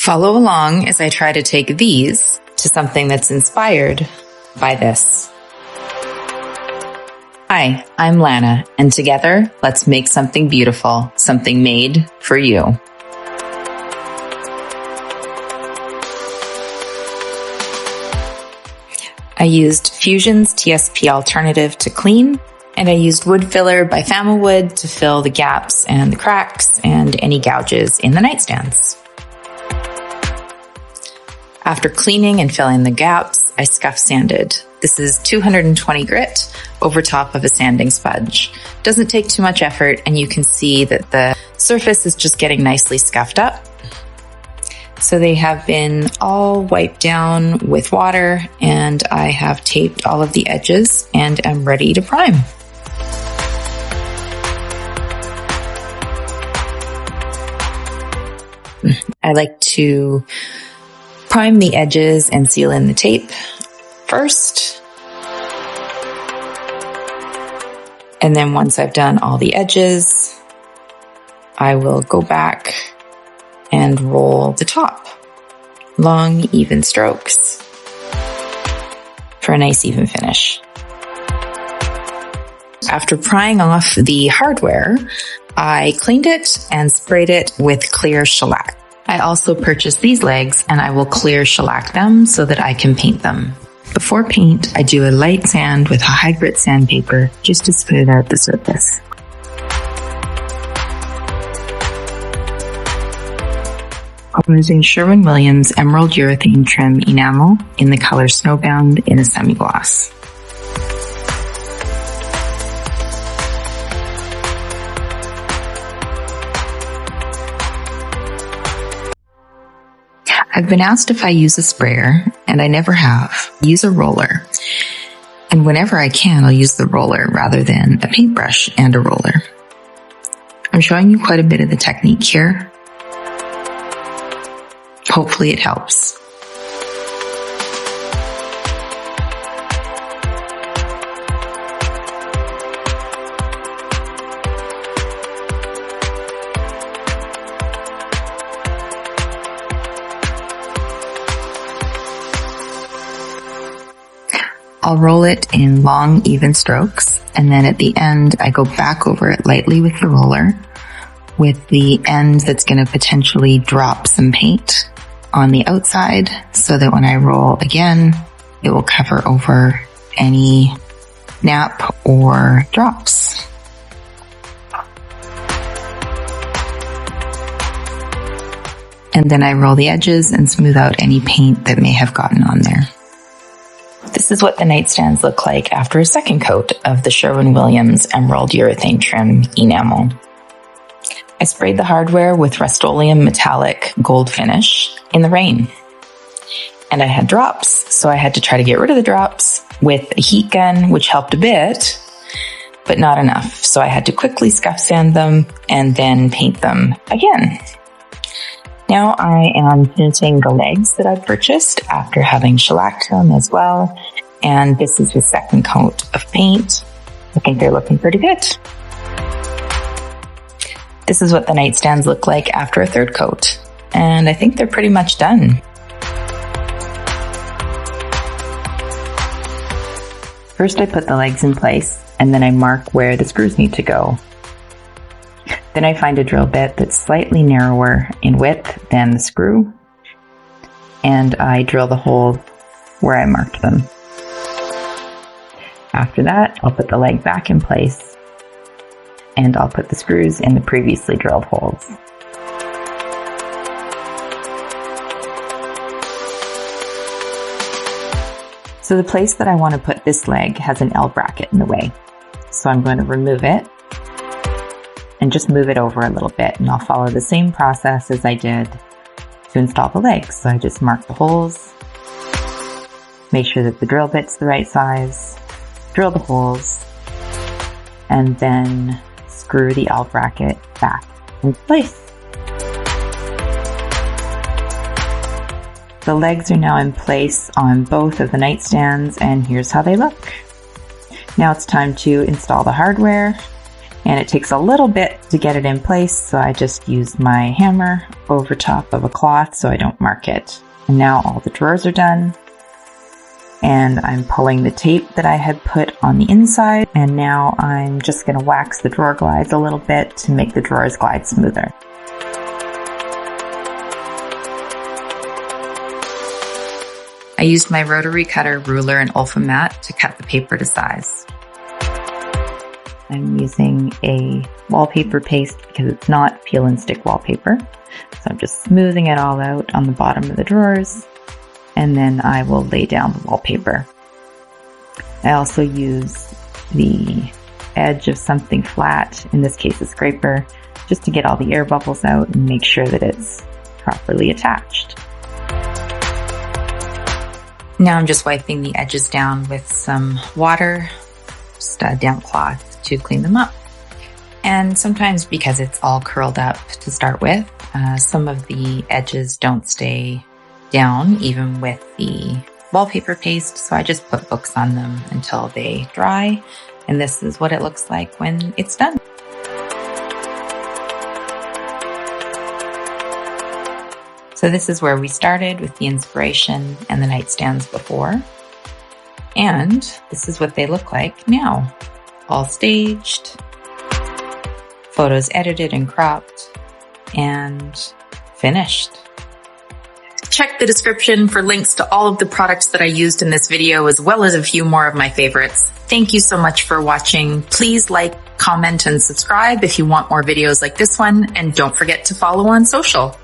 Follow along as I try to take these to something that's inspired by this. Hi, I'm Lana, and together, let's make something beautiful, something made for you. I used Fusion's TSP alternative to clean, and I used wood filler by Familwood to fill the gaps and the cracks and any gouges in the nightstands. After cleaning and filling the gaps, I scuff sanded. This is 220 grit over top of a sanding sponge. Doesn't take too much effort, and you can see that the surface is just getting nicely scuffed up. So they have been all wiped down with water, and I have taped all of the edges and am ready to prime. I like to prime the edges and seal in the tape first. And then once I've done all the edges, I will go back and roll the top. Long, even strokes for a nice even finish. After prying off the hardware, I cleaned it and sprayed it with clear shellac. I also purchased these legs, and I will clear shellac them so that I can paint them. Before paint, I do a light sand with a high grit sandpaper just to smooth out the surface. I'm using Sherwin-Williams Emerald Urethane Trim Enamel in the color Snowbound in a semi-gloss. I've been asked if I use a sprayer, and I never have. Use a roller. And whenever I can, I'll use the roller rather than a paintbrush and a roller. I'm showing you quite a bit of the technique here. Hopefully it helps. I'll roll it in long, even strokes, and then at the end, I go back over it lightly with the roller, with the end that's going to potentially drop some paint on the outside, so that when I roll again, it will cover over any nap or drops. And then I roll the edges and smooth out any paint that may have gotten on there. This is what the nightstands look like after a second coat of the Sherwin-Williams Emerald Urethane Trim Enamel. I sprayed the hardware with Rust-Oleum Metallic Gold Finish in the rain. And I had drops, so I had to try to get rid of the drops with a heat gun, which helped a bit, but not enough. So I had to quickly scuff sand them and then paint them again. Now I am painting the legs that I purchased after having shellacked them as well. And this is the second coat of paint. I think they're looking pretty good. This is what the nightstands look like after a third coat. And I think they're pretty much done. First I put the legs in place, and then I mark where the screws need to go. Then I find a drill bit that's slightly narrower in width than the screw, and I drill the hole where I marked them. After that, I'll put the leg back in place, and I'll put the screws in the previously drilled holes. So the place that I want to put this leg has an L bracket in the way, so I'm going to remove it and just move it over a little bit, and I'll follow the same process as I did to install the legs. So I just mark the holes, make sure that the drill bit's the right size, drill the holes, and then screw the L bracket back in place. The legs are now in place on both of the nightstands, and here's how they look. Now it's time to install the hardware. And it takes a little bit to get it in place, so I just use my hammer over top of a cloth so I don't mark it. And now all the drawers are done. And I'm pulling the tape that I had put on the inside, and now I'm just going to wax the drawer glides a little bit to make the drawers glide smoother. I used my rotary cutter, ruler, and Olfa mat to cut the paper to size. I'm using a wallpaper paste because it's not peel and stick wallpaper. So I'm just smoothing it all out on the bottom of the drawers, and then I will lay down the wallpaper. I also use the edge of something flat, in this case a scraper, just to get all the air bubbles out and make sure that it's properly attached. Now I'm just wiping the edges down with some water, just a damp cloth to clean them up. And sometimes because it's all curled up to start with, some of the edges don't stay down even with the wallpaper paste, so I just put books on them until they dry, and this is what it looks like when it's done. So this is where we started with the inspiration and the nightstands before, and this is what they look like now. All staged, photos edited and cropped, and finished. Check the description for links to all of the products that I used in this video, as well as a few more of my favorites. Thank you so much for watching. Please like, comment, and subscribe if you want more videos like this one, and don't forget to follow on social.